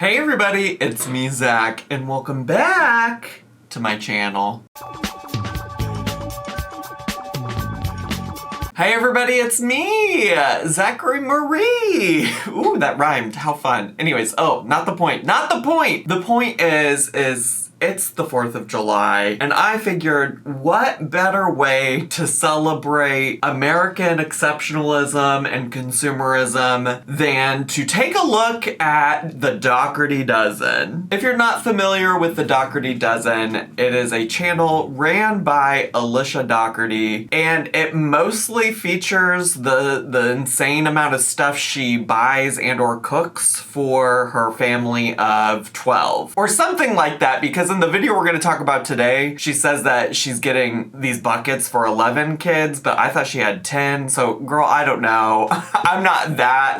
Hey everybody, it's me, Zach, and welcome back to my channel. Hey everybody, it's me, Zachary Marie. Ooh, that rhymed, how fun. Anyways, not the point. The point is it's the 4th of July, and I figured what better way to celebrate American exceptionalism and consumerism than to take a look at the Doughtery Dozen. If you're not familiar with the Doughtery Dozen, it is a channel ran by Alicia Doughtery, and it mostly features the insane amount of stuff she buys and or cooks for her family of 12. Or something like that, because in the video we're going to talk about today, she says that she's getting these buckets for 11 kids, but I thought she had 10, so girl, I don't know. I'm not that,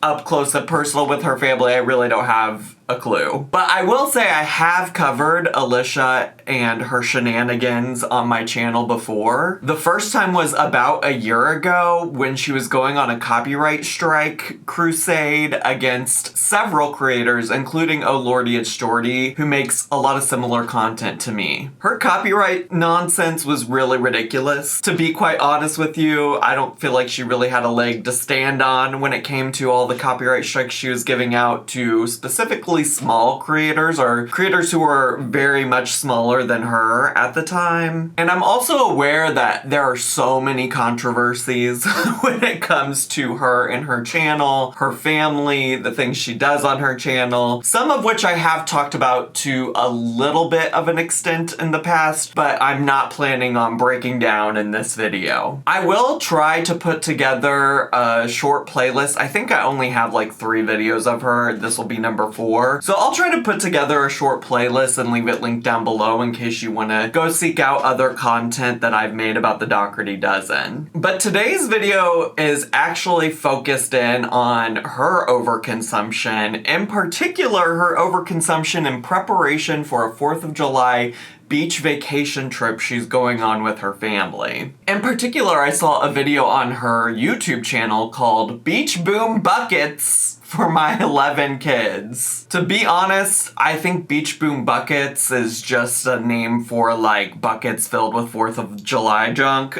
up close and personal with her family. I really don't have a clue. But I will say I have covered Alicia and her shenanigans on my channel before. The first time was about a year ago when she was going on a copyright strike crusade against several creators, including Oh Lordy It's Jordy, who makes a lot of similar content to me. Her copyright nonsense was really ridiculous. To be quite honest with you, I don't feel like she really had a leg to stand on when it came to all the copyright strikes she was giving out to specifically small creators, or creators who were very much smaller than her at the time. And I'm also aware that there are so many controversies when it comes to her and her channel, her family, the things she does on her channel, some of which I have talked about to a little bit of an extent in the past, but I'm not planning on breaking down in this video. I will try to put together a short playlist. I think I only have 3 videos of her. This will be number 4. So I'll try to put together a short playlist and leave it linked down below in case you want to go seek out other content that I've made about the Doughtery Dozen. But today's video is actually focused in on her overconsumption, in particular her overconsumption in preparation for a 4th of July beach vacation trip she's going on with her family. In particular, I saw a video on her YouTube channel called Beach Boom Buckets for my 11 kids. To be honest, I think Beach Boom Buckets is just a name for buckets filled with 4th of July junk,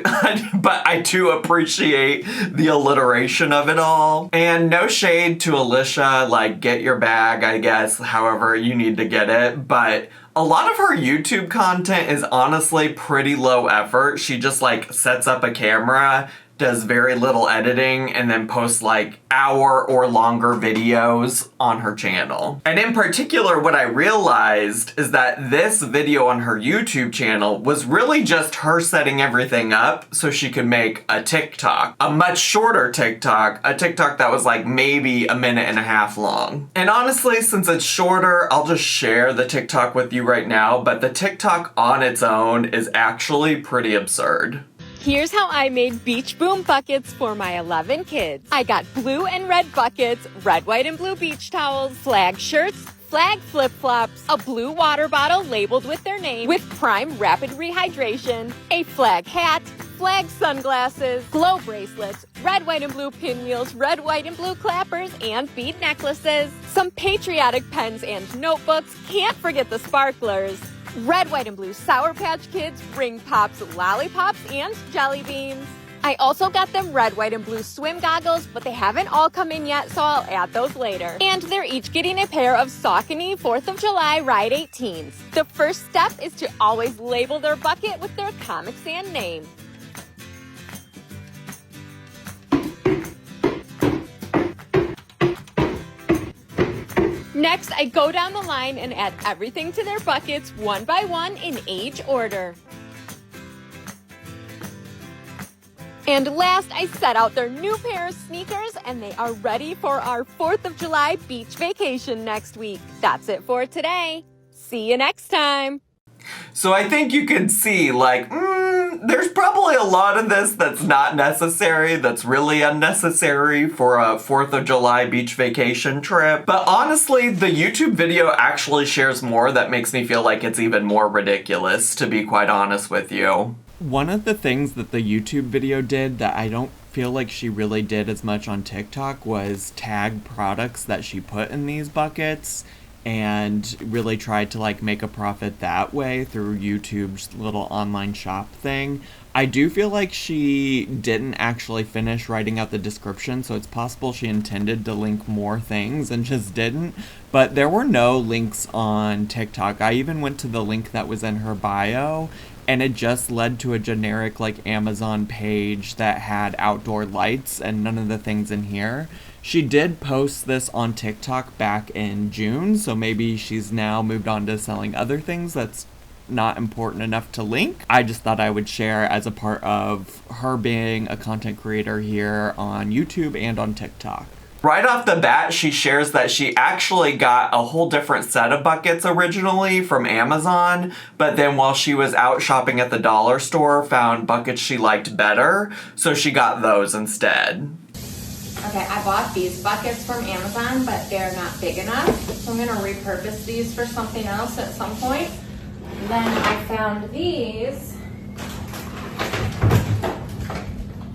but I do appreciate the alliteration of it all. And no shade to Alicia, get your bag, I guess, however you need to get it, but a lot of her YouTube content is honestly pretty low effort. She just sets up a camera, does very little editing, and then posts hour or longer videos on her channel. And in particular, what I realized is that this video on her YouTube channel was really just her setting everything up so she could make a TikTok, a much shorter TikTok, a TikTok that was maybe a minute and a half long. And honestly, since it's shorter, I'll just share the TikTok with you right now, but the TikTok on its own is actually pretty absurd. Here's how I made Beach Boom Buckets for my 11 kids. I got blue and red buckets, red, white, and blue beach towels, flag shirts, flag flip-flops, a blue water bottle labeled with their name with Prime Rapid Rehydration, a flag hat, flag sunglasses, glow bracelets, red, white, and blue pinwheels, red, white, and blue clappers, and bead necklaces, some patriotic pens and notebooks, can't forget the sparklers, red, white, and blue Sour Patch Kids, ring pops, lollipops, and jelly beans. I also got them red, white, and blue swim goggles, but they haven't all come in yet, so I'll add those later. And they're each getting a pair of Saucony 4th of July Ride 18s. The first step is to always label their bucket with their Comic Sans name. Next, I go down the line and add everything to their buckets one by one in age order. And last, I set out their new pair of sneakers, and they are ready for our 4th of July beach vacation next week. That's it for today. See you next time. So I think you can see, there's probably a lot of this that's not necessary, that's really unnecessary for a 4th of July beach vacation trip. But honestly, the YouTube video actually shares more that makes me feel like it's even more ridiculous, to be quite honest with you. One of the things that the YouTube video did that I don't feel like she really did as much on TikTok was tag products that she put in these buckets and really tried to like make a profit that way through YouTube's little online shop thing. I do feel like she didn't actually finish writing out the description, so it's possible she intended to link more things and just didn't. But there were no links on TikTok. I even went to the link that was in her bio, and it just led to a generic like Amazon page that had outdoor lights and none of the things in here. She did post this on TikTok back in June, so maybe she's now moved on to selling other things that's not important enough to link. I just thought I would share as a part of her being a content creator here on YouTube and on TikTok. Right off the bat, she shares that she actually got a whole different set of buckets originally from Amazon, but then while she was out shopping at the dollar store, found buckets she liked better, so she got those instead. Okay, I bought these buckets from Amazon, but they're not big enough, so I'm gonna repurpose these for something else at some point. Then I found these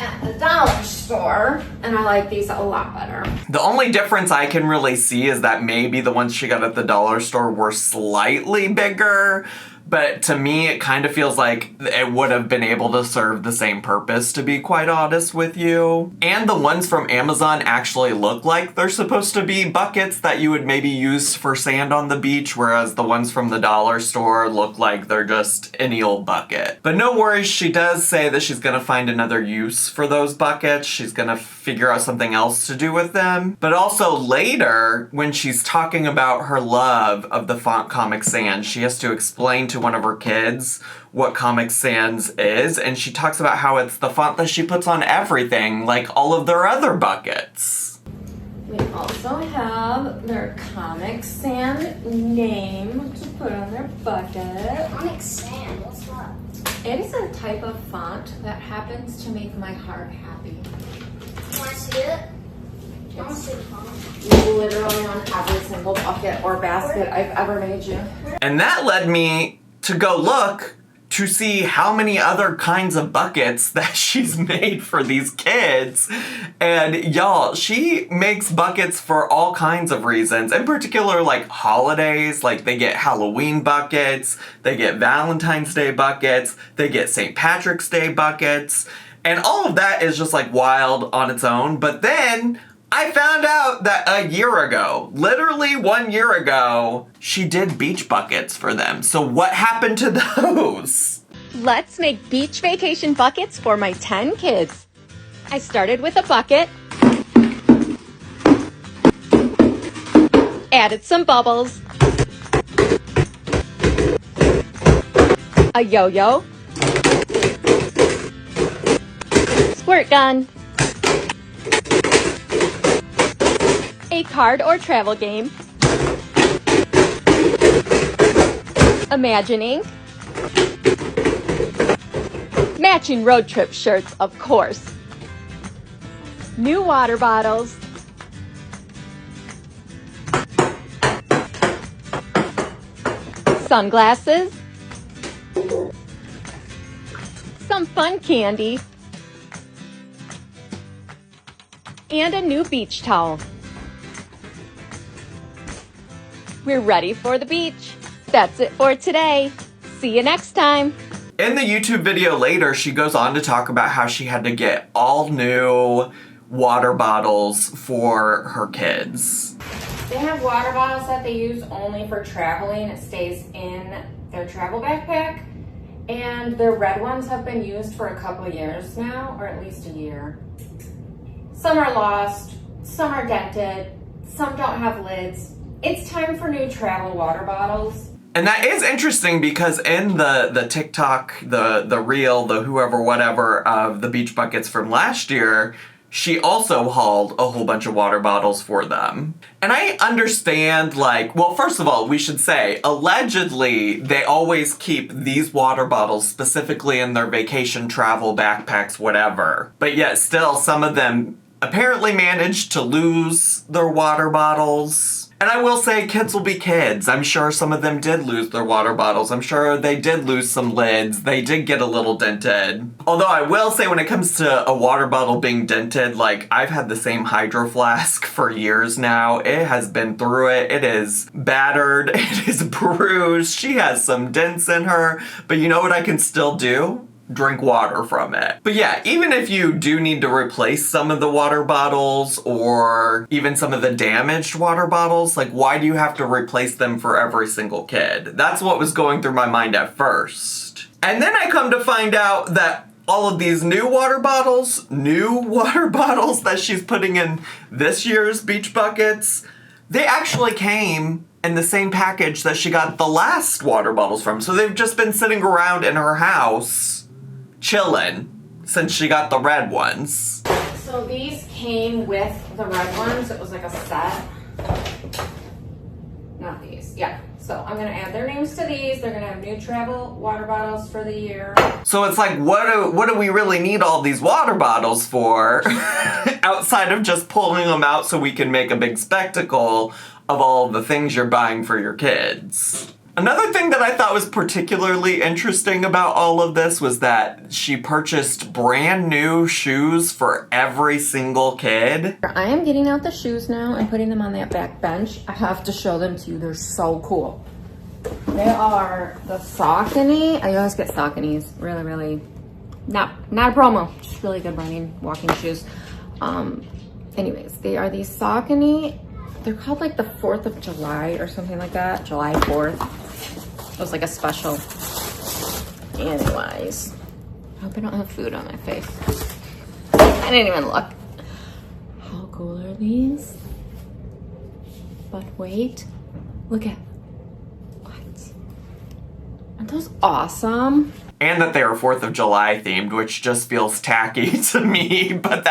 at the dollar store, and I like these a lot better. The only difference I can really see is that maybe the ones she got at the dollar store were slightly bigger, but to me it kind of feels like it would have been able to serve the same purpose, to be quite honest with you. And the ones from Amazon actually look like they're supposed to be buckets that you would maybe use for sand on the beach, whereas the ones from the dollar store look like they're just any old bucket. But no worries, she does say that she's gonna find another use for those buckets. She's gonna figure out something else to do with them. But also later, when she's talking about her love of the font Comic Sans, she has to explain to one of her kids what Comic Sans is, and she talks about how it's the font that she puts on everything, like all of their other buckets. We also have their Comic Sans name to put on their bucket. Comic Sans, what's that? It is a type of font that happens to make my heart happy. You want to see it? I want to see the font. Literally on every single bucket or basket I've ever made you. And that led me to go look to see how many other kinds of buckets that she's made for these kids. And y'all, she makes buckets for all kinds of reasons. In particular, like holidays, like they get Halloween buckets, they get Valentine's Day buckets, they get St. Patrick's Day buckets. And all of that is just like wild on its own. But then I found out that a year ago, literally 1 year ago, she did beach buckets for them. So what happened to those? Let's make beach vacation buckets for my 10 kids. I started with a bucket, added some bubbles, a yo-yo, squirt gun, a card or travel game, imagining, matching road trip shirts, of course, new water bottles, sunglasses, some fun candy, and a new beach towel. We're ready for the beach. That's it for today. See you next time. In the YouTube video later, she goes on to talk about how she had to get all new water bottles for her kids. They have water bottles that they use only for traveling. It stays in their travel backpack. And their red ones have been used for a couple of years now, or at least a year. Some are lost, some are dented, some don't have lids. It's time for new travel water bottles. And that is interesting because in the TikTok, the reel, the whoever, whatever of the beach buckets from last year, she also hauled a whole bunch of water bottles for them. And I understand, like, well, first of all, we should say, allegedly, they always keep these water bottles specifically in their vacation travel backpacks, whatever. But yet still, some of them apparently managed to lose their water bottles. And I will say, kids will be kids. I'm sure some of them did lose their water bottles. I'm sure they did lose some lids. They did get a little dented. Although I will say, when it comes to a water bottle being dented, like, I've had the same hydro flask for years now. It has been through it. It is battered. It is bruised. She has some dents in her. But you know what I can still do? Drink water from it. But yeah, even if you do need to replace some of the water bottles or even some of the damaged water bottles, like, why do you have to replace them for every single kid? That's what was going through my mind at first. And then I come to find out that all of these new water bottles that she's putting in this year's beach buckets, they actually came in the same package that she got the last water bottles from. So they've just been sitting around in her house chillin' since she got the red ones. So these came with the red ones. It was like a set. Not these. Yeah. So I'm gonna add their names to these. They're gonna have new travel water bottles for the year. So it's like, what do we really need all these water bottles for? Outside of just pulling them out so we can make a big spectacle of all the things you're buying for your kids. Another thing that I thought was particularly interesting about all of this was that she purchased brand new shoes for every single kid. I am getting out the shoes now and putting them on that back bench. I have to show them to you. They're so cool. They are the Saucony. I always get Sauconys. Really, really not a promo. Just really good running, walking shoes. Anyways, they are these Saucony. They're called like the 4th of July or something like that. July 4th. It was like a special. Anyways, I hope I don't have food on my face. I didn't even look. How cool are these? But wait, look at, what? Aren't those awesome? And that they are 4th of July themed, which just feels tacky to me, but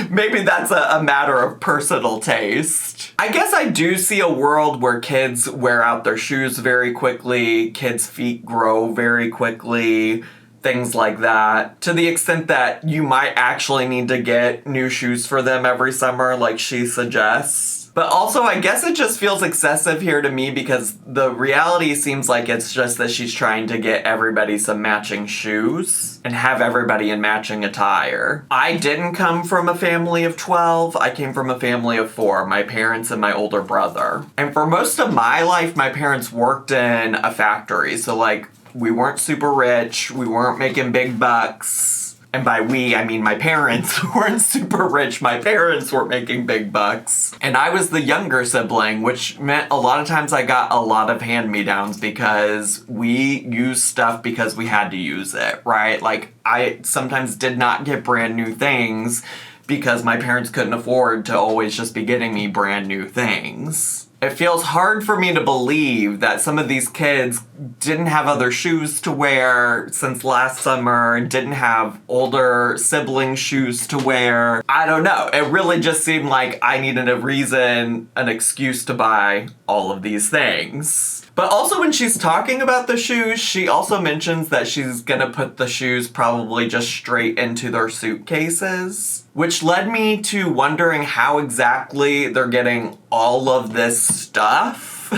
maybe that's a matter of personal taste. I guess I do see a world where kids wear out their shoes very quickly, kids' feet grow very quickly, things like that. To the extent that you might actually need to get new shoes for them every summer, like she suggests. But also, I guess it just feels excessive here to me because the reality seems like it's just that she's trying to get everybody some matching shoes and have everybody in matching attire. I didn't come from a family of 12. I came from a family of 4, my parents and my older brother. And for most of my life, my parents worked in a factory. So, like, we weren't super rich. We weren't making big bucks. And by we, I mean my parents weren't super rich. My parents were making big bucks. And I was the younger sibling, which meant a lot of times I got a lot of hand-me-downs because we used stuff because we had to use it, right? Like, I sometimes did not get brand new things because my parents couldn't afford to always just be getting me brand new things. It feels hard for me to believe that some of these kids didn't have other shoes to wear since last summer, didn't have older sibling shoes to wear. I don't know. It really just seemed like I needed a reason, an excuse to buy all of these things. But also when she's talking about the shoes, she also mentions that she's gonna put the shoes probably just straight into their suitcases, which led me to wondering how exactly they're getting all of this stuff,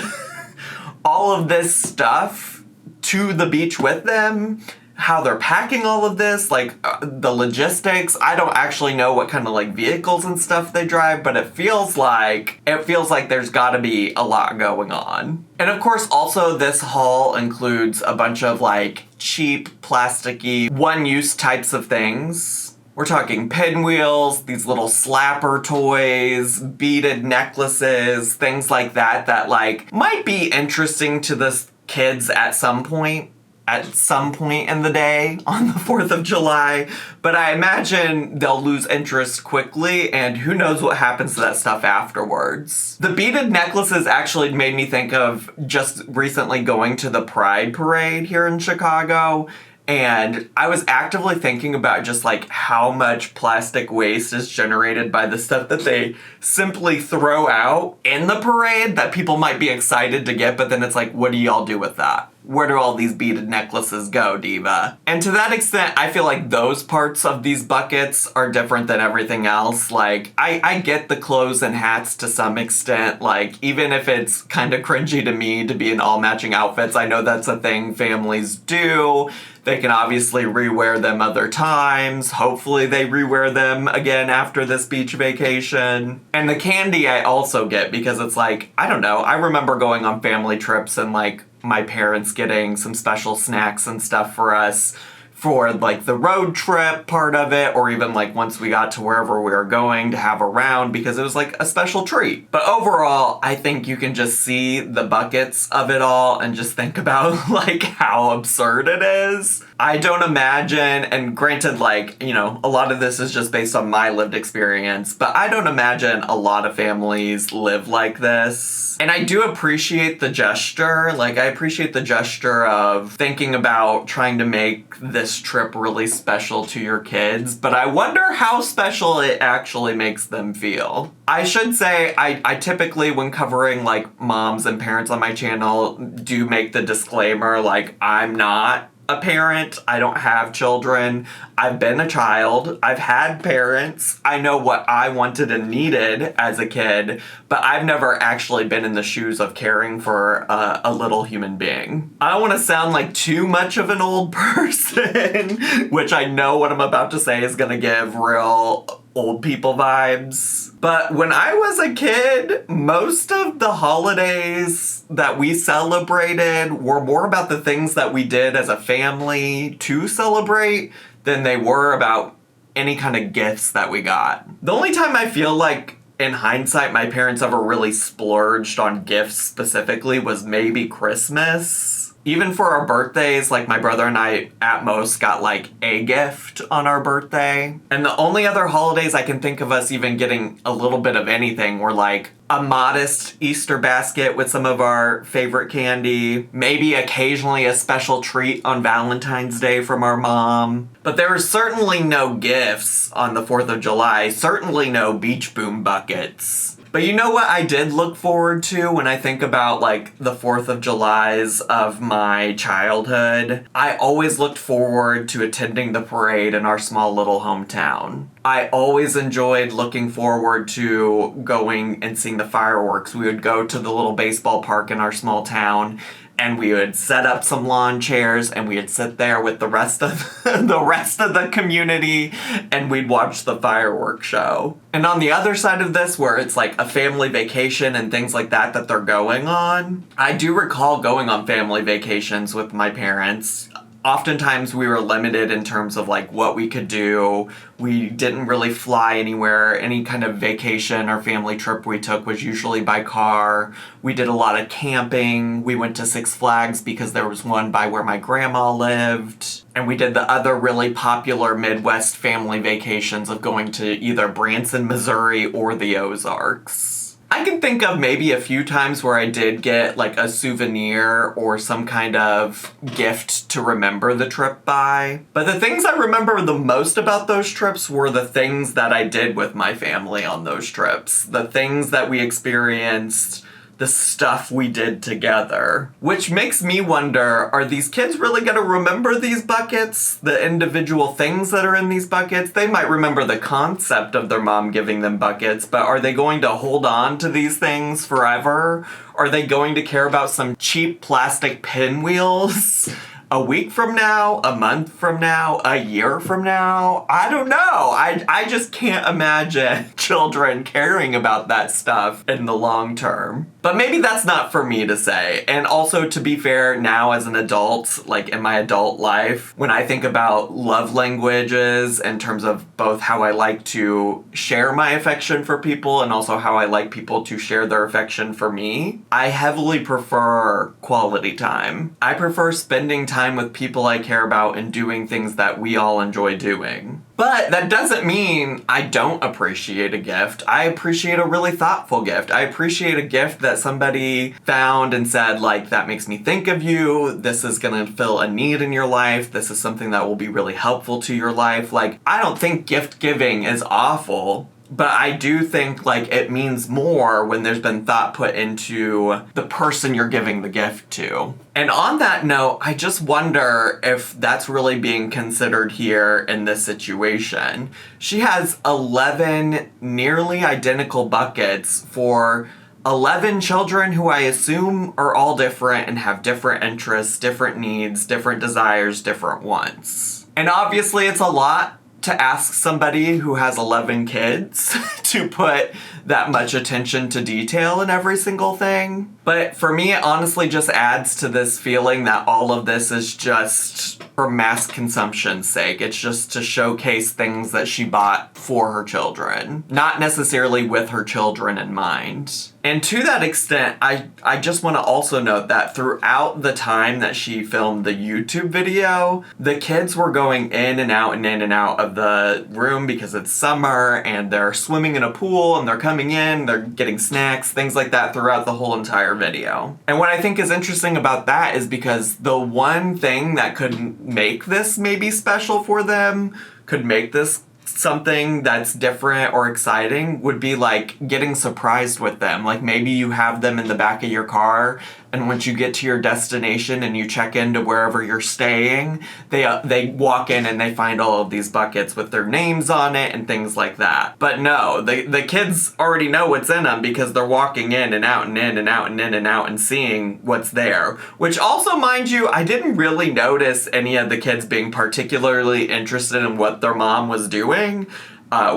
to the beach with them, how they're packing all of this, like the logistics. I don't actually know what kind of like vehicles and stuff they drive, but it feels like there's gotta be a lot going on. And of course, also this haul includes a bunch of like cheap, plasticky, one-use types of things. We're talking pinwheels, these little slapper toys, beaded necklaces, things like that like might be interesting to the kids at some point in the day on the 4th of July, but I imagine they'll lose interest quickly, and who knows what happens to that stuff afterwards. The beaded necklaces actually made me think of just recently going to the Pride Parade here in Chicago, and I was actively thinking about just like how much plastic waste is generated by the stuff that they simply throw out in the parade that people might be excited to get, but then it's like, what do y'all do with that? where do all these beaded necklaces go, diva? And to that extent, I feel like those parts of these buckets are different than everything else. Like, I get the clothes and hats to some extent. Like, even if it's kind of cringy to me to be in all matching outfits, I know that's a thing families do. They can obviously rewear them other times. Hopefully they rewear them again after this beach vacation. And the candy I also get because it's like, I don't know, I remember going on family trips and like my parents getting some special snacks and stuff for us for like the road trip part of it, or even like once we got to wherever we were going to have around because it was like a special treat. But overall, I think you can just see the buckets of it all and just think about like how absurd it is. I don't imagine, and granted, like, you know, a lot of this is just based on my lived experience, but I don't imagine a lot of families live like this. And I do appreciate the gesture. Like, I appreciate the gesture of thinking about trying to make this trip really special to your kids, but I wonder how special it actually makes them feel. I should say, I typically, when covering, like, moms and parents on my channel, do make the disclaimer, like, I'm not a parent. I don't have children. I've been a child. I've had parents. I know what I wanted and needed as a kid, but I've never actually been in the shoes of caring for a little human being. I don't want to sound like too much of an old person, which I know what I'm about to say is going to give real old people vibes. But when I was a kid, most of the holidays that we celebrated were more about the things that we did as a family to celebrate than they were about any kind of gifts that we got. The only time I feel like, in hindsight, my parents ever really splurged on gifts specifically was maybe Christmas. Even for our birthdays, like my brother and I at most got like a gift on our birthday. And the only other holidays I can think of us even getting a little bit of anything were like a modest Easter basket with some of our favorite candy, maybe occasionally a special treat on Valentine's Day from our mom. But there were certainly no gifts on the 4th of July, certainly no beach boom buckets. But you know what I did look forward to when I think about like the 4th of Julys of my childhood? I always looked forward to attending the parade in our small little hometown. I always enjoyed looking forward to going and seeing the fireworks. We would go to the little baseball park in our small town, and we would set up some lawn chairs and we would sit there with the rest of the community and we'd watch the fireworks show. And on the other side of this, where it's like a family vacation and things like that they're going on, I do recall going on family vacations with my parents. Oftentimes we were limited in terms of like what we could do. We didn't really fly anywhere. Any kind of vacation or family trip we took was usually by car. We did a lot of camping. We went to Six Flags because there was one by where my grandma lived. And we did the other really popular Midwest family vacations of going to either Branson, Missouri or the Ozarks. I can think of maybe a few times where I did get like a souvenir or some kind of gift to remember the trip by. But the things I remember the most about those trips were the things that I did with my family on those trips. The things that we experienced, the stuff we did together. Which makes me wonder, are these kids really gonna remember these buckets? The individual things that are in these buckets? They might remember the concept of their mom giving them buckets, but are they going to hold on to these things forever? Are they going to care about some cheap plastic pinwheels? A week from now, a month from now, a year from now? I don't know. I just can't imagine children caring about that stuff in the long term. But maybe that's not for me to say. And also, to be fair, now as an adult, like in my adult life, when I think about love languages in terms of both how I like to share my affection for people and also how I like people to share their affection for me, I heavily prefer quality time. I prefer spending time with people I care about and doing things that we all enjoy doing. But that doesn't mean I don't appreciate a gift. I appreciate a really thoughtful gift. I appreciate a gift that somebody found and said, like, that makes me think of you. This is gonna fill a need in your life. This is something that will be really helpful to your life. Like, I don't think gift giving is awful. But I do think, like, it means more when there's been thought put into the person you're giving the gift to. And on that note, I just wonder if that's really being considered here in this situation. She has 11 nearly identical buckets for 11 children who I assume are all different and have different interests, different needs, different desires, different wants. And obviously it's a lot to ask somebody who has 11 kids to put that much attention to detail in every single thing. But for me, it honestly just adds to this feeling that all of this is just for mass consumption's sake. It's just to showcase things that she bought for her children, not necessarily with her children in mind. And to that extent, I just want to also note that throughout the time that she filmed the YouTube video, the kids were going in and out and in and out of the room because it's summer and they're swimming in a pool and they're coming in, they're getting snacks, things like that throughout the whole entire video. And what I think is interesting about that is because the one thing that could make this maybe special for them, could make this something that's different or exciting, would be like getting surprised with them. Like maybe you have them in the back of your car, and once you get to your destination and you check into wherever you're staying, they walk in and they find all of these buckets with their names on it and things like that. But no, the kids already know what's in them because they're walking in and out and in and out and in and out and seeing what's there. Which also, mind you, I didn't really notice any of the kids being particularly interested in what their mom was doing.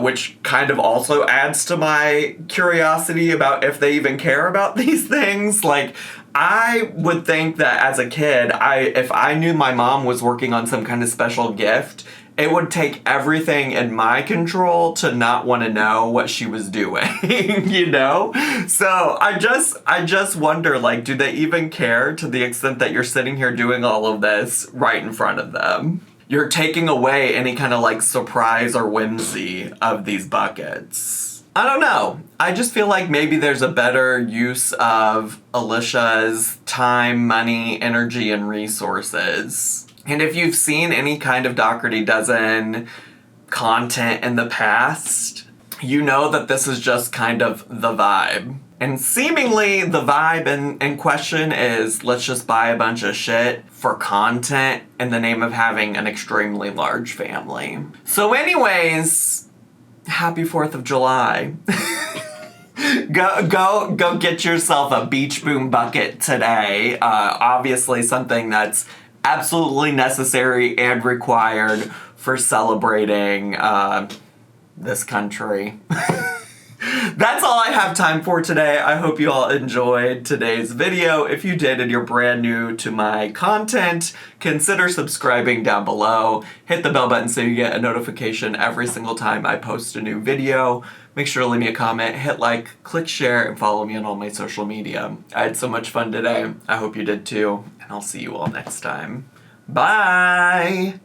Which kind of also adds to my curiosity about if they even care about these things. Like, I would think that as a kid, if I knew my mom was working on some kind of special gift, it would take everything in my control to not want to know what she was doing, you know? So I just wonder, like, do they even care to the extent that you're sitting here doing all of this right in front of them? You're taking away any kind of like surprise or whimsy of these buckets. I don't know. I just feel like maybe there's a better use of Alicia's time, money, energy, and resources. And if you've seen any kind of Doughtery Dozen content in the past, you know that this is just kind of the vibe. And seemingly the vibe in question is let's just buy a bunch of shit for content in the name of having an extremely large family. So anyways, happy 4th of July. Go get yourself a Beach Boom bucket today. Obviously something that's absolutely necessary and required for celebrating this country. That's all I have time for today. I hope you all enjoyed today's video. If you did and you're brand new to my content, consider subscribing down below. Hit the bell button so you get a notification every single time I post a new video. Make sure to leave me a comment, hit like, click share, and follow me on all my social media. I had so much fun today. I hope you did too, and I'll see you all next time. Bye!